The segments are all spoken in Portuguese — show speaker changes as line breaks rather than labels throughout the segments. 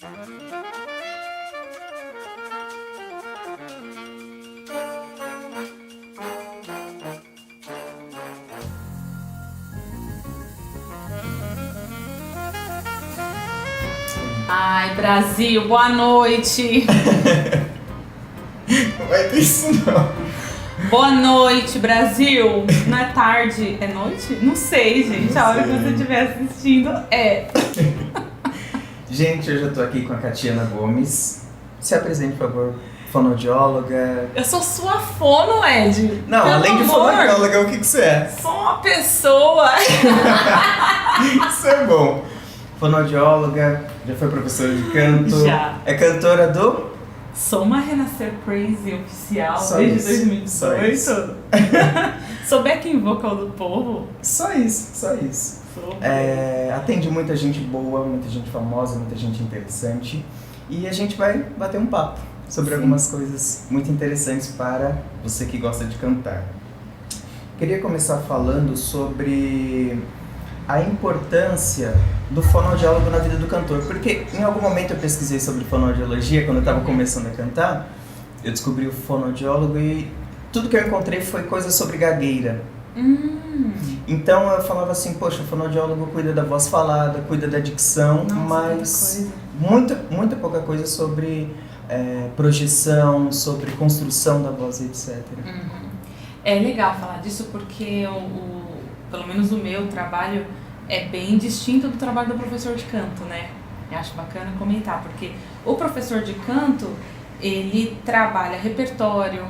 Ai, Brasil, boa noite!
Não vai ter isso não.
Boa noite, Brasil! Não é tarde, é noite? Não sei, gente.
Não
A hora
sei.
que você estiver assistindo é.
Gente, hoje eu tô aqui com a Catiana Gomes. Se apresente, por favor. Fonoaudióloga.
Eu sou sua fono, Ed.
Não,
Pelo
além de
amor,
fonoaudióloga, o que você é?
Sou uma pessoa.
Isso é bom. Fonoaudióloga, já foi professora de canto.
Já.
É cantora do...
Sou uma Renascer Crazy oficial
Só
desde
isso,
2018.
só
Sou backing vocal do povo.
Só isso, só isso.
Sou.
Atende muita gente boa, muita gente famosa, muita gente interessante. E a gente vai bater um papo sobre algumas coisas muito interessantes para você que gosta de cantar. Queria começar falando sobre a importância do fonoaudiólogo na vida do cantor, porque em algum momento eu pesquisei sobre fonoaudiologia, quando eu estava começando a cantar, eu descobri o fonoaudiólogo e tudo que eu encontrei foi coisa sobre gagueira. Então eu falava assim, poxa, o fonoaudiólogo cuida da voz falada, cuida da dicção,
Nossa,
mas
muita coisa.
muita pouca coisa sobre projeção, sobre construção da voz, etc.
É legal falar disso porque pelo menos o meu trabalho é bem distinto do trabalho do professor de canto, né? Eu acho bacana comentar, porque o professor de canto, ele trabalha repertório,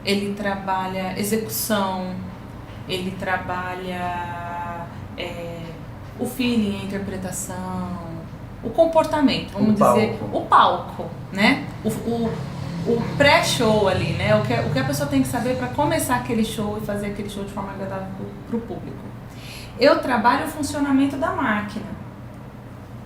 ele trabalha execução, ele trabalha o feeling, a interpretação, o comportamento, vamos dizer, o palco, né? O pré-show ali, né? O que a pessoa tem que saber para começar aquele show e fazer aquele show de forma agradável para o público. Eu trabalho o funcionamento da máquina.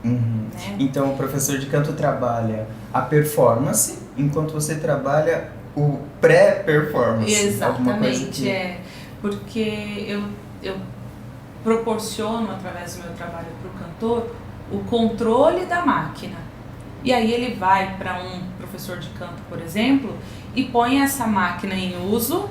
Né?
Então o professor de canto trabalha a performance, enquanto você trabalha o pré-performance. Alguma coisa
Exatamente,
que...
porque eu proporciono através do meu trabalho para o cantor o controle da máquina. E aí ele vai para um professor de canto, por exemplo, e põe essa máquina em uso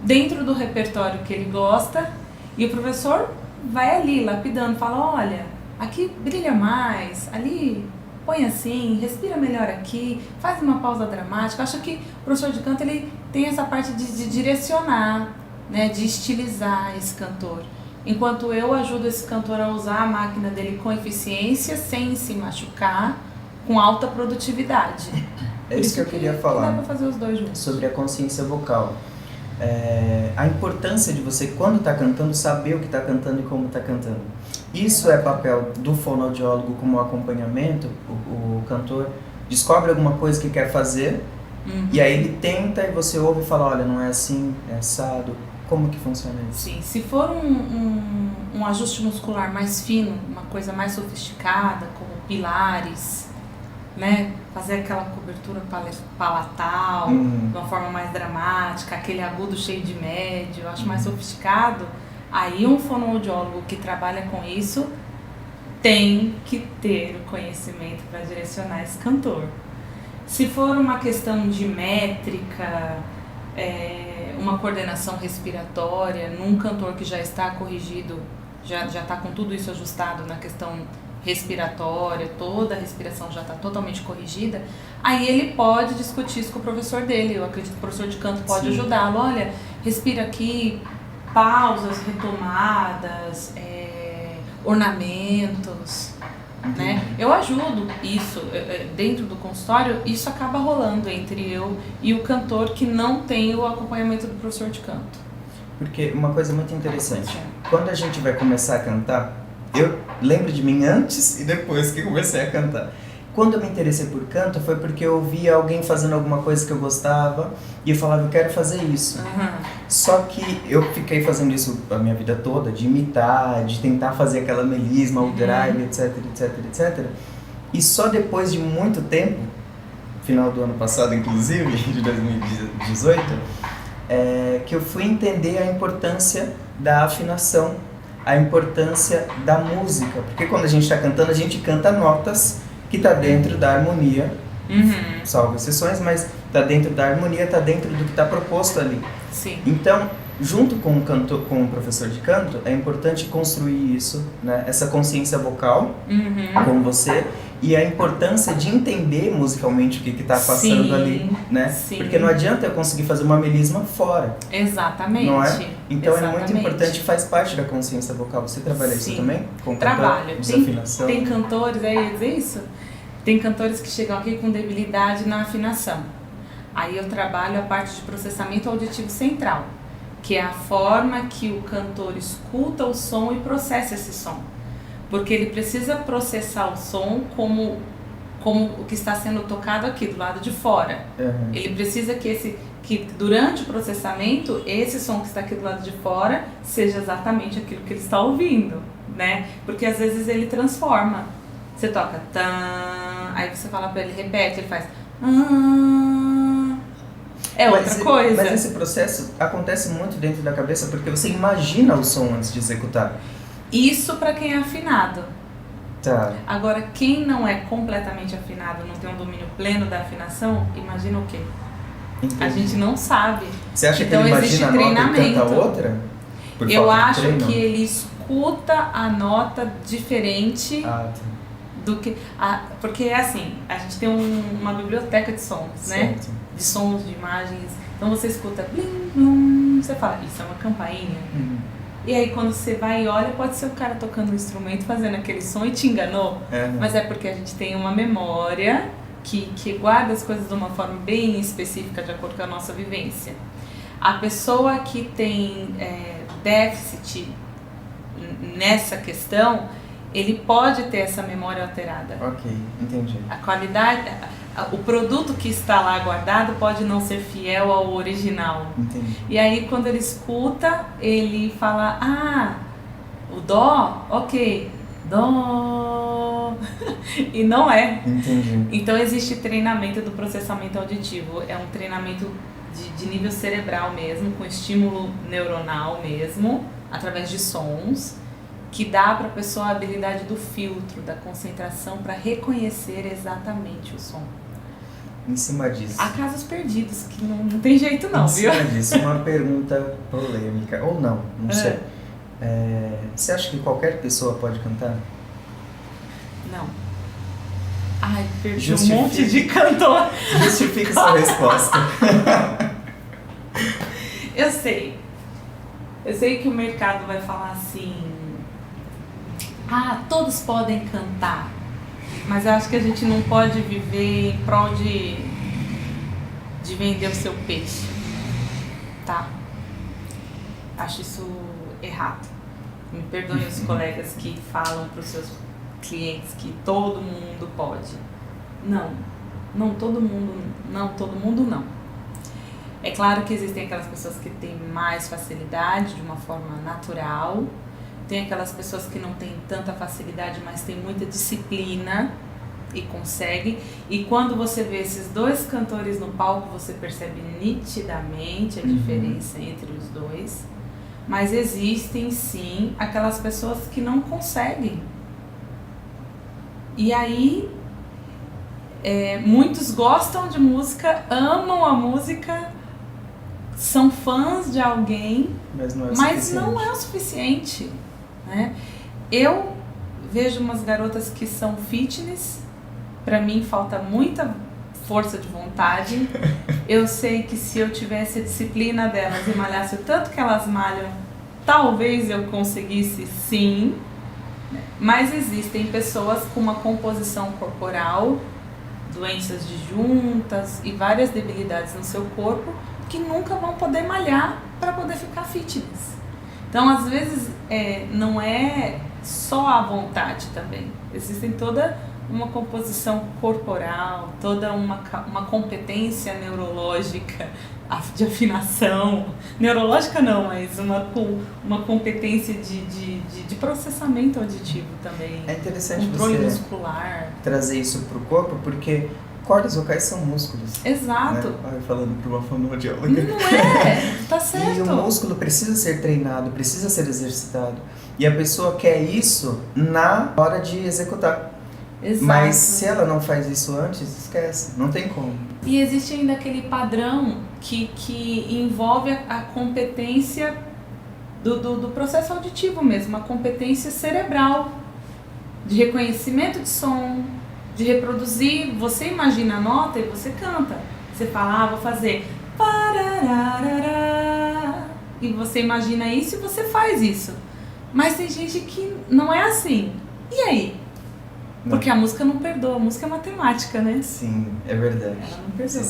dentro do repertório que ele gosta, e o professor vai ali lapidando, fala, olha, aqui brilha mais, ali põe assim, respira melhor aqui, faz uma pausa dramática. Eu acho que o professor de canto ele tem essa parte de direcionar, né, de estilizar esse cantor. Enquanto eu ajudo esse cantor a usar a máquina dele com eficiência, sem se machucar, com alta produtividade.
É isso que eu queria falar.
Dá pra fazer os dois juntos.
Sobre a consciência vocal. A importância de você, quando está cantando, saber o que está cantando e como está cantando. Isso é papel do fonoaudiólogo como acompanhamento. O cantor descobre alguma coisa que quer fazer, e aí ele tenta e você ouve e fala, olha, não é assim, é assado. Como que funciona isso?
Sim, se for um ajuste muscular mais fino, uma coisa mais sofisticada, como pilares, né? Fazer aquela cobertura palatal, de uma forma mais dramática, aquele agudo cheio de médio, eu acho mais sofisticado. Aí um fonoaudiólogo que trabalha com isso tem que ter o conhecimento para direcionar esse cantor. Se for uma questão de métrica, uma coordenação respiratória, num cantor que já está corrigido, já está com tudo isso ajustado na questão respiratória, toda a respiração já está totalmente corrigida, aí ele pode discutir isso com o professor dele. Eu acredito que o professor de canto pode ajudá-lo. Olha, respira aqui, pausas, retomadas, ornamentos, né? Eu ajudo isso, dentro do consultório, isso acaba rolando entre eu e o cantor que não tem o acompanhamento do professor de canto.
Porque uma coisa muito interessante, quando a gente vai começar a cantar, eu lembro de mim antes e depois que comecei a cantar. Quando eu me interessei por canto foi porque eu via alguém fazendo alguma coisa que eu gostava e eu falava, eu quero fazer isso. Só que eu fiquei fazendo isso a minha vida toda, de imitar, de tentar fazer aquela melisma, o drive, etc, etc, etc. E só depois de muito tempo, final do ano passado inclusive, de 2018, que eu fui entender a importância da afinação, a importância da música. Porque quando a gente está cantando, a gente canta notas que está dentro da harmonia, salvo exceções, mas está dentro da harmonia, está dentro do que está proposto ali.
Sim.
Então, junto com o professor de canto, é importante construir isso, né? Essa consciência vocal com você e a importância de entender musicalmente o que está passando ali, né?
Sim.
Porque não adianta eu conseguir fazer uma melisma fora.
Exatamente.
Não é? Então
Exatamente.
é muito importante, faz parte da consciência vocal. Você trabalha isso também? Com
trabalho.
Desafinação?
Tem cantores, aí ia dizer isso? Tem cantores que chegam aqui com debilidade na afinação. Aí eu trabalho a parte de processamento auditivo central, que é a forma que o cantor escuta o som e processa esse som. Porque ele precisa processar o som como o que está sendo tocado aqui, do lado de fora. Ele precisa que durante o processamento, esse som que está aqui do lado de fora seja exatamente aquilo que ele está ouvindo, né? Porque às vezes ele transforma. Você toca tan, aí você fala para ele, repete, ele faz outra coisa.
Mas esse processo acontece muito dentro da cabeça porque você imagina o som antes de executar.
Isso para quem é afinado.
Tá.
Agora, quem não é completamente afinado, não tem um domínio pleno da afinação, imagina o quê?
Entendi.
A gente não sabe.
Você acha
então,
que ele imagina a nota e canta outra?
Eu acho que ele escuta a nota diferente do que... porque é assim, a gente tem uma biblioteca de sons, né? De sons, de imagens. Então você escuta blim, blum, você fala, isso é uma campainha. E aí quando você vai e olha, pode ser o cara tocando um instrumento, fazendo aquele som e te enganou. Mas é porque a gente tem uma memória que guarda as coisas de uma forma bem específica, de acordo com a nossa vivência. A pessoa que tem déficit nessa questão, ele pode ter essa memória alterada.
Ok, entendi.
A qualidade... O produto que está lá guardado pode não ser fiel ao original.
Entendi.
E aí quando ele escuta, ele fala, o dó, ok, dó, e não é.
Entendi.
Então existe treinamento do processamento auditivo, é um treinamento de nível cerebral mesmo, com estímulo neuronal mesmo, através de sons, que dá para a pessoa a habilidade do filtro, da concentração para reconhecer exatamente o som.
Em cima disso.
Há casos perdidos, que não tem jeito não, viu?
Em cima disso, uma pergunta polêmica, ou não sei. Você acha que qualquer pessoa pode cantar?
Não. Ai, perdi um monte de cantor.
Justifique sua resposta.
Eu sei que o mercado vai falar assim, todos podem cantar, mas eu acho que a gente não pode viver em prol de vender o seu peixe, tá? Acho isso errado. Me perdoem os colegas que falam para os seus clientes que todo mundo pode. Não todo mundo não. É claro que existem aquelas pessoas que têm mais facilidade de uma forma natural, tem aquelas pessoas que não têm tanta facilidade, mas têm muita disciplina e conseguem. E quando você vê esses dois cantores no palco, você percebe nitidamente a diferença entre os dois. Mas existem sim aquelas pessoas que não conseguem. E aí, muitos gostam de música, amam a música, são fãs de alguém, mas não é o suficiente, né? Eu vejo umas garotas que são fitness, pra mim falta muita força de vontade. Eu sei que se eu tivesse a disciplina delas e malhasse o tanto que elas malham, talvez eu conseguisse sim, mas existem pessoas com uma composição corporal, doenças de juntas e várias debilidades no seu corpo que nunca vão poder malhar para poder ficar fitness. Então, às vezes, não é só a vontade também. Existem toda uma composição corporal, toda uma competência neurológica de afinação. Neurológica não, mas uma competência de processamento auditivo também.
É interessante
controle
você
muscular.
Trazer isso pro corpo, porque cordas vocais são músculos.
Exato.
Né? Falando para uma fonoaudióloga.
Não é, tá certo.
E o músculo precisa ser treinado, precisa ser exercitado. E a pessoa quer isso na hora de executar.
Exato.
Mas se ela não faz isso antes, esquece, não tem como.
E existe ainda aquele padrão que envolve a competência do processo auditivo mesmo, a competência cerebral, de reconhecimento de som, de reproduzir. Você imagina a nota e você canta. Você fala, vou fazer parararará, e você imagina isso e você faz isso. Mas tem gente que não é assim. E aí? Não. Porque a música não perdoa, a música é matemática, né?
Sim, é verdade.
Ela não perdoa.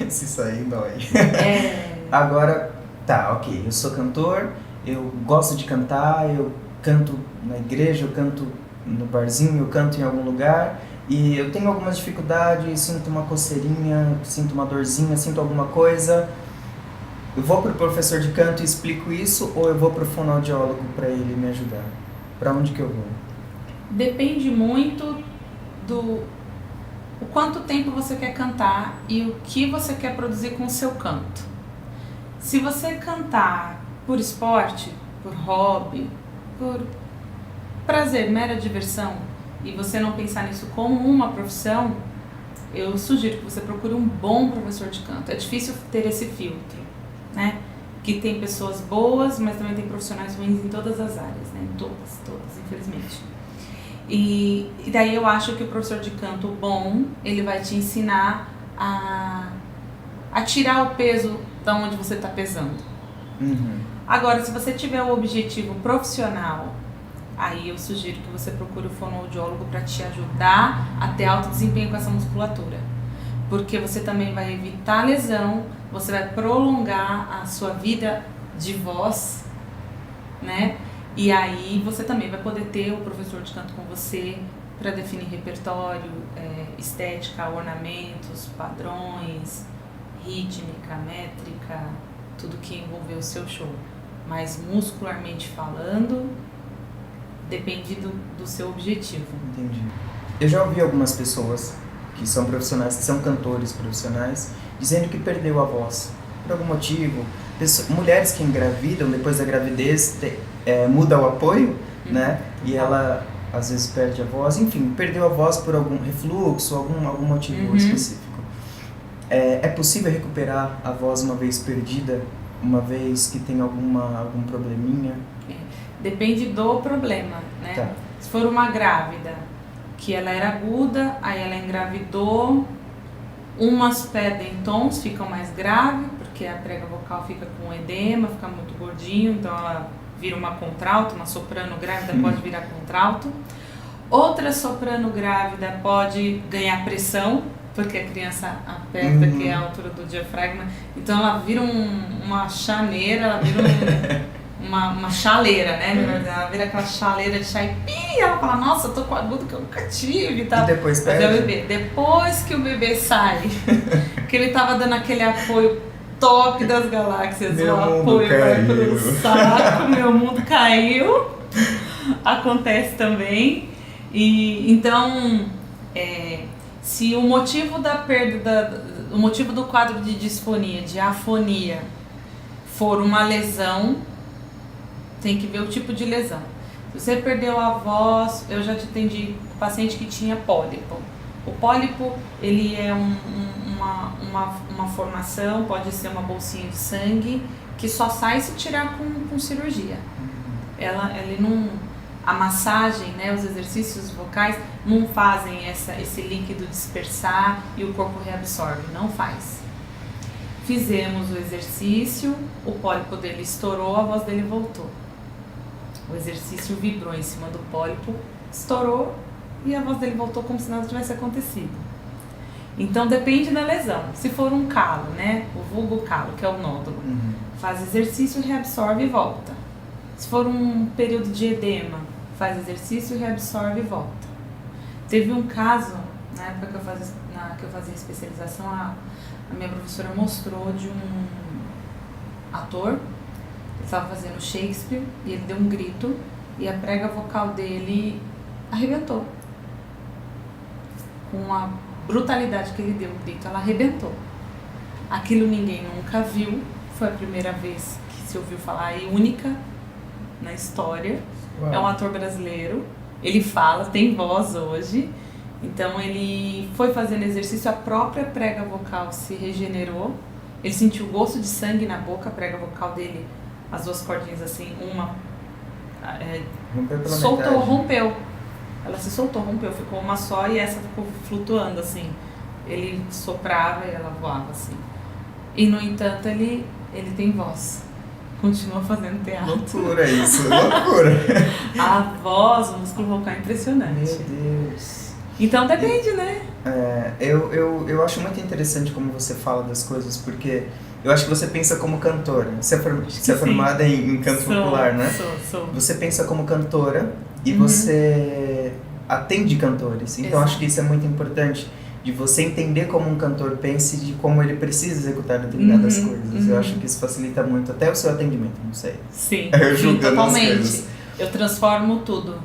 Se sair, dói.
É.
Agora, tá, ok, eu sou cantor, eu gosto de cantar, eu canto na igreja, eu canto no barzinho, eu canto em algum lugar, e eu tenho algumas dificuldades, sinto uma coceirinha, sinto uma dorzinha, sinto alguma coisa. Eu vou pro professor de canto e explico isso, ou eu vou pro fonoaudiólogo para ele me ajudar? Para onde que eu vou?
Depende muito do o quanto tempo você quer cantar e o que você quer produzir com o seu canto. Se você cantar por esporte, por hobby, por prazer, mera diversão, e você não pensar nisso como uma profissão, eu sugiro que você procure um bom professor de canto. É difícil ter esse filtro, né? Que tem pessoas boas, mas também tem profissionais ruins em todas as áreas, né? Todas, infelizmente. E daí eu acho que o professor de canto bom, ele vai te ensinar a tirar o peso da onde você está pesando.
Uhum.
Agora, se você tiver o objetivo profissional, aí eu sugiro que você procure o fonoaudiólogo para te ajudar a ter alto desempenho com essa musculatura. Porque você também vai evitar lesão, você vai prolongar a sua vida de voz, né? E aí você também vai poder ter o professor de canto com você para definir repertório, estética, ornamentos, padrões, rítmica, métrica, tudo que envolver o seu show. Mas muscularmente falando, depende do seu objetivo.
Entendi. Eu já ouvi algumas pessoas que são profissionais, que são cantores profissionais, dizendo que perdeu a voz por algum motivo. Mulheres que engravidam, depois da gravidez, muda o apoio, né? E ela às vezes perde a voz, enfim, perdeu a voz por algum refluxo, algum motivo específico. É possível recuperar a voz uma vez perdida, uma vez que tem algum probleminha?
Depende do problema, né?
Tá.
Se for uma grávida, que ela era aguda, aí ela engravidou, umas perdem tons, ficam mais graves, porque a prega vocal fica com edema, fica muito gordinho, então ela vira uma contralto, uma soprano grávida pode virar contralto. Outra soprano grávida pode ganhar pressão, porque a criança aperta, que é a altura do diafragma, então ela vira uma chaneira, ela vira uma chaleira, né? Ela vira aquela chaleira de chá e ela fala, nossa, eu tô com agudo que eu nunca tive e tal.
E depois perde?
Depois que o bebê sai, que ele tava dando aquele apoio top das galáxias,
meu
o apoio vai pro saco, meu mundo caiu, acontece também. E então, se o motivo da perda, o motivo do quadro de disfonia, de afonia, for uma lesão, tem que ver o tipo de lesão. Se você perdeu a voz, eu já te atendi paciente que tinha pólipo. O pólipo, ele é uma formação, pode ser uma bolsinha de sangue, que só sai se tirar com cirurgia. Ele não, a massagem, né, os exercícios vocais não fazem esse líquido dispersar e o corpo reabsorve, não faz. Fizemos o exercício, o pólipo dele estourou, a voz dele voltou. O exercício vibrou em cima do pólipo, estourou e a voz dele voltou como se nada tivesse acontecido. Então depende da lesão. Se for um calo, né, o vulgo calo, que é o nódulo, faz exercício, reabsorve e volta. Se for um período de edema, faz exercício, reabsorve e volta. Teve um caso, na época que eu fazia especialização, a minha professora mostrou de um ator, ele estava fazendo Shakespeare e ele deu um grito e a prega vocal dele arrebentou. Com a brutalidade que ele deu o grito, ela arrebentou. Aquilo ninguém nunca viu, foi a primeira vez que se ouviu falar e única na história. Uau. É um ator brasileiro, ele fala, tem voz hoje Então ele foi fazendo exercício, a própria prega vocal se regenerou. Ele sentiu gosto de sangue na boca, a prega vocal dele, as duas cordinhas assim, uma soltou, rompeu. Ela se soltou, rompeu, ficou uma só e essa ficou flutuando assim. Ele soprava e ela voava assim. E no entanto ele tem voz. Continua fazendo teatro.
Loucura isso, loucura.
A voz, o músculo vocal é impressionante.
Meu Deus.
Então depende, né?
Eu acho muito interessante como você fala das coisas, porque eu acho que você pensa como cantora. Você é formada em canto popular, né?
Sou.
Você pensa como cantora e você atende cantores. Então acho que isso é muito importante, de você entender como um cantor pensa e de como ele precisa executar determinadas coisas. Eu acho que isso facilita muito até o seu atendimento, não sei.
Sim,
totalmente.
Eu transformo tudo.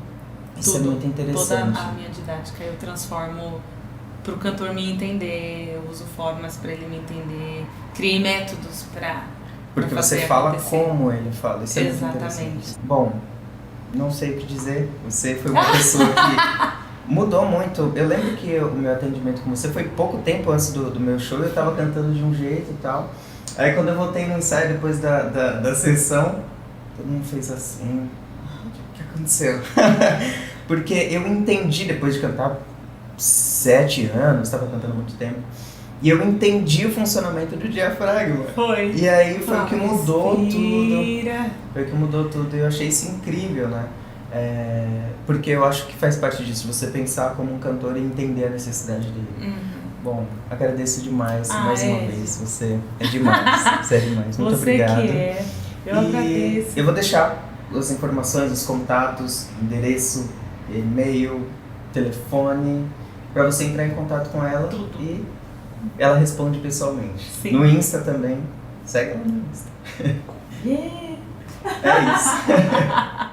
Isso
tudo,
é muito interessante.
Toda a minha didática eu transformo para o cantor me entender, eu uso formas para ele me entender, criei métodos para
porque você fala como ele fala, isso é muito interessante. Bom, não sei o que dizer, você foi uma pessoa que mudou muito. Eu lembro que o meu atendimento com você foi pouco tempo antes do meu show, eu tava cantando de um jeito e tal. Aí quando eu voltei no ensaio depois da sessão, todo mundo fez assim, o que aconteceu? Porque eu entendi, depois de cantar 7 anos, estava cantando muito tempo, e eu entendi o funcionamento do diafragma.
Foi.
E aí foi o que mudou tudo. Foi o que mudou tudo e eu achei isso incrível, né? Porque eu acho que faz parte disso, você pensar como um cantor e entender a necessidade dele. Bom, agradeço demais mais uma vez, você é demais, você é demais, muito obrigado.
Você que é, eu agradeço.
Eu vou deixar as informações, os contatos, endereço, e-mail, telefone, para você entrar em contato com ela.
Tudo.
E ela responde pessoalmente.
Sim.
No Insta também, segue ela no Insta.
Yeah.
É isso.